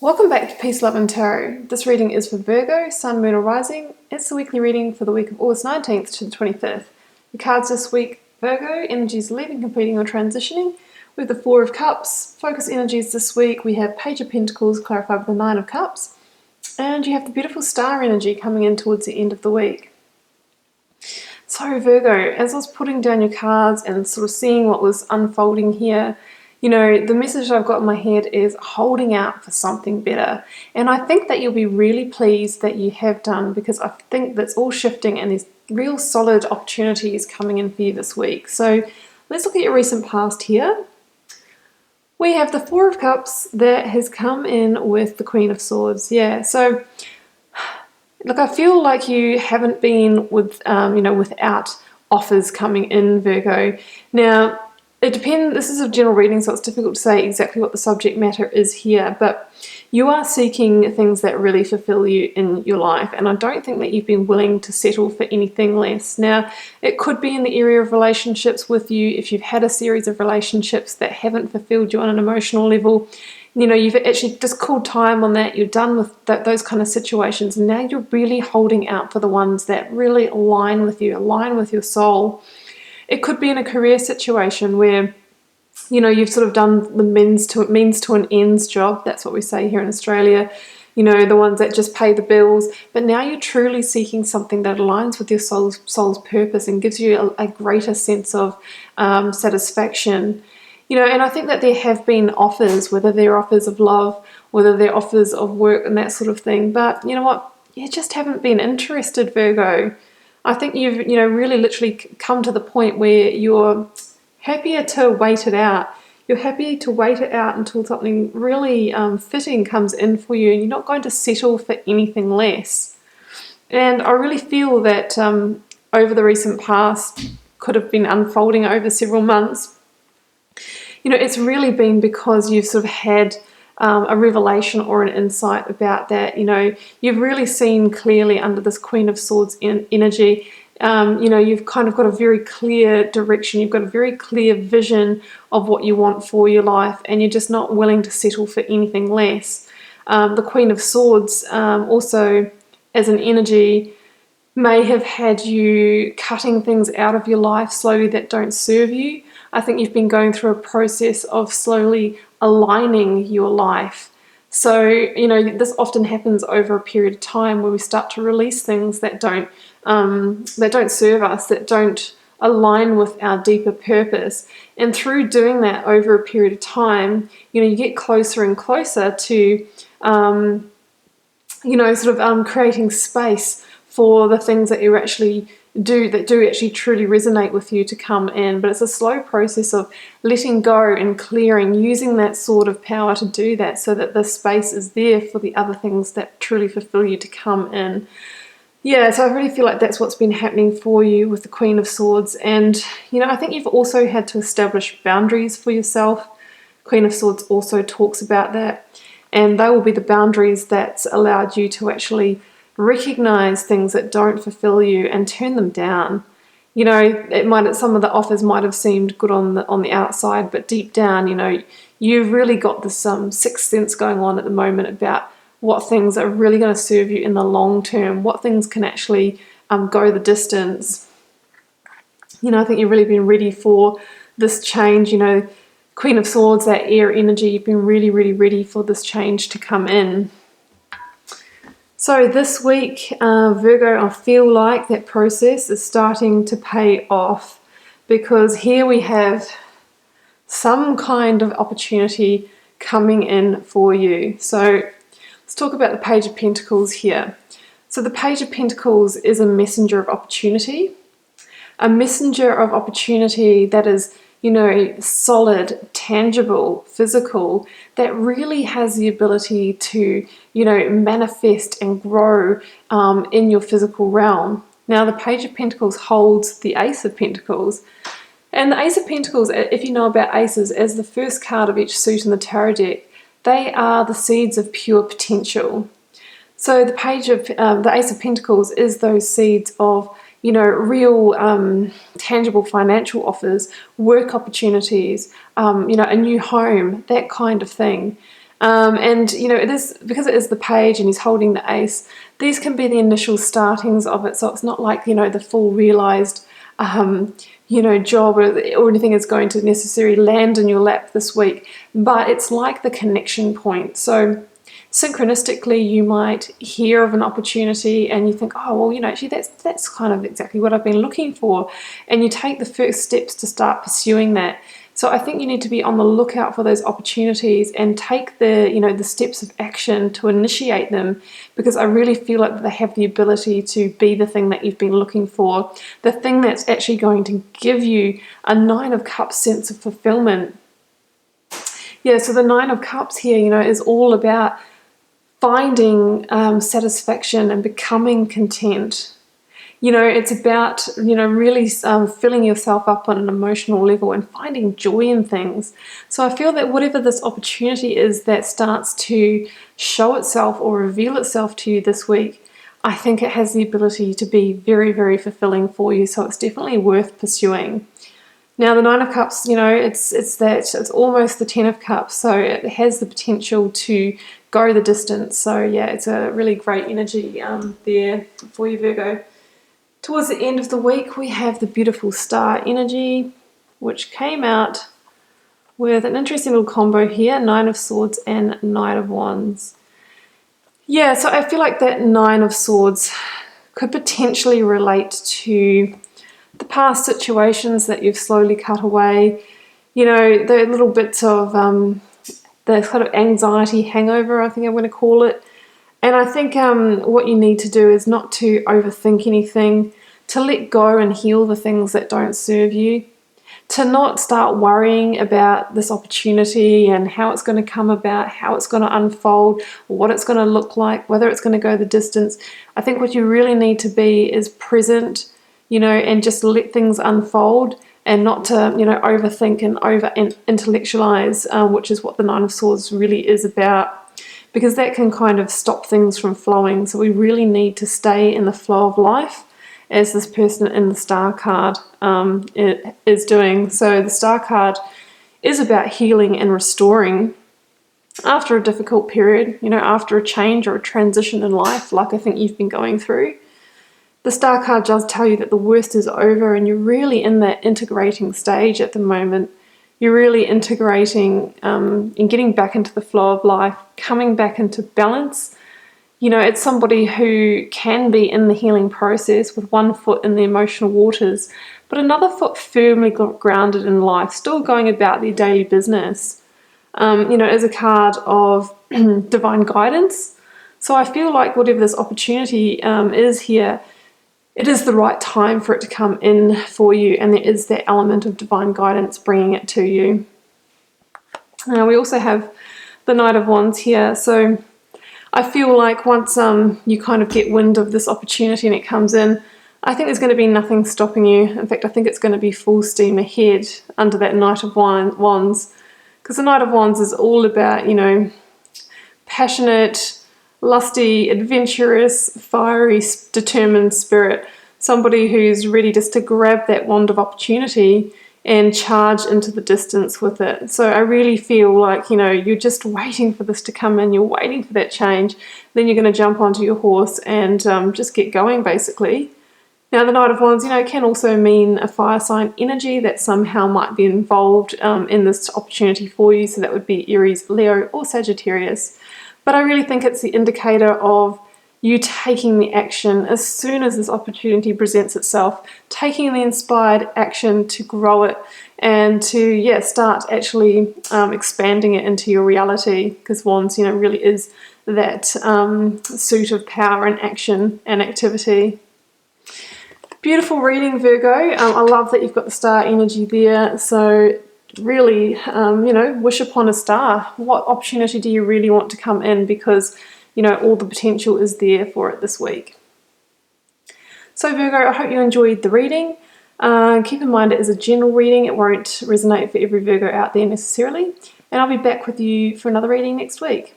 Welcome back to Peace, Love and Tarot. This reading is for Virgo, Sun, Moon or Rising. It's the weekly reading for the week of August 19th to the 25th. The cards this week, Virgo, energies leaving, completing or transitioning. We have the Four of Cups. Focus energies this week, we have Page of Pentacles clarified with the Nine of Cups. And you have the beautiful Star energy coming in towards the end of the week. So Virgo, as I was putting down your cards and sort of seeing what was unfolding here, you know, the message I've got in my head is holding out for something better. And I think that you'll be really pleased that you have done, because I think that's all shifting and there's real solid opportunities coming in for you this week. So let's look at your recent past here. We have the Four of Cups that has come in with the Queen of Swords. Yeah, so look, I feel like you haven't been without offers coming in, Virgo. Now, it depends, this is a general reading, so it's difficult to say exactly what the subject matter is here, but you are seeking things that really fulfill you in your life, and I don't think that you've been willing to settle for anything less. Now, it could be in the area of relationships with you. If you've had a series of relationships that haven't fulfilled you on an emotional level, you know, you've actually just called time on that, you're done with those kind of situations, and now you're really holding out for the ones that really align with you, align with your soul. It could be in a career situation where, you know, you've sort of done the means to an ends job. That's what we say here in Australia. You know, the ones that just pay the bills. But now you're truly seeking something that aligns with your soul's purpose and gives you a greater sense of satisfaction. You know, and I think that there have been offers, whether they're offers of love, whether they're offers of work and that sort of thing. But you know what? You just haven't been interested, Virgo. I think you've, really literally come to the point where you're happier to wait it out. You're happy to wait it out until something really fitting comes in for you, and you're not going to settle for anything less. And I really feel that over the recent past, could have been unfolding over several months, it's really been because you've sort of had a revelation or an insight about that. You've really seen clearly under this Queen of Swords energy. You've kind of got a very clear direction. You've got a very clear vision of what you want for your life, and you're just not willing to settle for anything less. The Queen of Swords also, as an energy, may have had you cutting things out of your life slowly that don't serve you. I think you've been going through a process of slowly aligning your life. So, this often happens over a period of time where we start to release things that don't serve us, that don't align with our deeper purpose. And through doing that over a period of time, you get closer and closer to, creating space for the things that you actually do truly resonate with you to come in. But it's a slow process of letting go and clearing, using that sword of power to do that, so that the space is there for the other things that truly fulfill you to come in. Yeah, so I really feel like that's what's been happening for you with the Queen of Swords. And I think you've also had to establish boundaries for yourself. Queen of Swords also talks about that, and they will be the boundaries that's allowed you to actually recognize things that don't fulfill you and turn them down. Some of the offers might have seemed good on the outside, but deep down, you've really got this sixth sense going on at the moment about what things are really going to serve you in the long term, what things can actually go the distance. I think you've really been ready for this change. Queen of Swords, that air energy, you've been really, really ready for this change to come in. So this week, Virgo, I feel like that process is starting to pay off, because here we have some kind of opportunity coming in for you. So let's talk about the Page of Pentacles here. So the Page of Pentacles is a messenger of opportunity. A messenger of opportunity that is, solid, tangible, physical, that really has the ability to, manifest and grow in your physical realm. Now, the Page of Pentacles holds the Ace of Pentacles. And the Ace of Pentacles, if you know about aces, as the first card of each suit in the tarot deck, they are the seeds of pure potential. So the Ace of Pentacles is those seeds of real tangible financial offers, work opportunities, a new home, that kind of thing. And it is, because it is the page and he's holding the ace, these can be the initial startings of it. So it's not like the full realized job or anything is going to necessarily land in your lap this week, but it's like the connection point. So synchronistically, you might hear of an opportunity and you think, oh, well, actually that's kind of exactly what I've been looking for. And you take the first steps to start pursuing that. So I think you need to be on the lookout for those opportunities and take the steps of action to initiate them, because I really feel like they have the ability to be the thing that you've been looking for, the thing that's actually going to give you a 9 of Cups sense of fulfillment. Yeah, so the 9 of Cups here, is all about finding satisfaction and becoming content. It's about, really filling yourself up on an emotional level and finding joy in things. So I feel that whatever this opportunity is that starts to show itself or reveal itself to you this week, I think it has the ability to be very, very fulfilling for you. So it's definitely worth pursuing. Now, the 9 of Cups, it's almost the 10 of Cups, so it has the potential to go the distance. So yeah, it's a really great energy there for you, Virgo. Towards the end of the week, we have the beautiful star energy, which came out with an interesting little combo here, 9 of Swords and Knight of Wands. Yeah, so I feel like that 9 of Swords could potentially relate to the past situations that you've slowly cut away, the little bits of the sort of anxiety hangover, I think I'm going to call it. And I think what you need to do is not to overthink anything, to let go and heal the things that don't serve you, to not start worrying about this opportunity and how it's going to come about, how it's going to unfold, what it's going to look like, whether it's going to go the distance. I think what you really need to be is present, and just let things unfold, and not to, overthink and over-intellectualize, which is what the 9 of Swords really is about, because that can kind of stop things from flowing. So we really need to stay in the flow of life, as this person in the Star card is doing. So the Star card is about healing and restoring after a difficult period, after a change or a transition in life, like I think you've been going through. The Star card does tell you that the worst is over and you're really in that integrating stage at the moment. You're really integrating and getting back into the flow of life, coming back into balance. It's somebody who can be in the healing process with one foot in the emotional waters, but another foot firmly grounded in life, still going about their daily business. As a card of divine guidance. So I feel like whatever this opportunity is here, it is the right time for it to come in for you, and there is that element of divine guidance bringing it to you. We also have the Knight of Wands here. So I feel like once you kind of get wind of this opportunity and it comes in, I think there's going to be nothing stopping you. In fact, I think it's going to be full steam ahead under that Knight of Wands, because the Knight of Wands is all about, passionate, lusty, adventurous, fiery, determined spirit. Somebody who's ready just to grab that wand of opportunity and charge into the distance with it. So I really feel like, you're just waiting for this to come in, you're waiting for that change, then you're going to jump onto your horse and just get going, basically. Now, the Knight of Wands, can also mean a fire sign energy that somehow might be involved in this opportunity for you. So that would be Aries, Leo, or Sagittarius. But I really think it's the indicator of you taking the action as soon as this opportunity presents itself, taking the inspired action to grow it and to, start actually expanding it into your reality, because Wands, really is that suit of power and action and activity. Beautiful reading, Virgo. I love that you've got the star energy there. So really, wish upon a star. What opportunity do you really want to come in? Because, all the potential is there for it this week. So Virgo, I hope you enjoyed the reading. Keep in mind it is a general reading. It won't resonate for every Virgo out there necessarily. And I'll be back with you for another reading next week.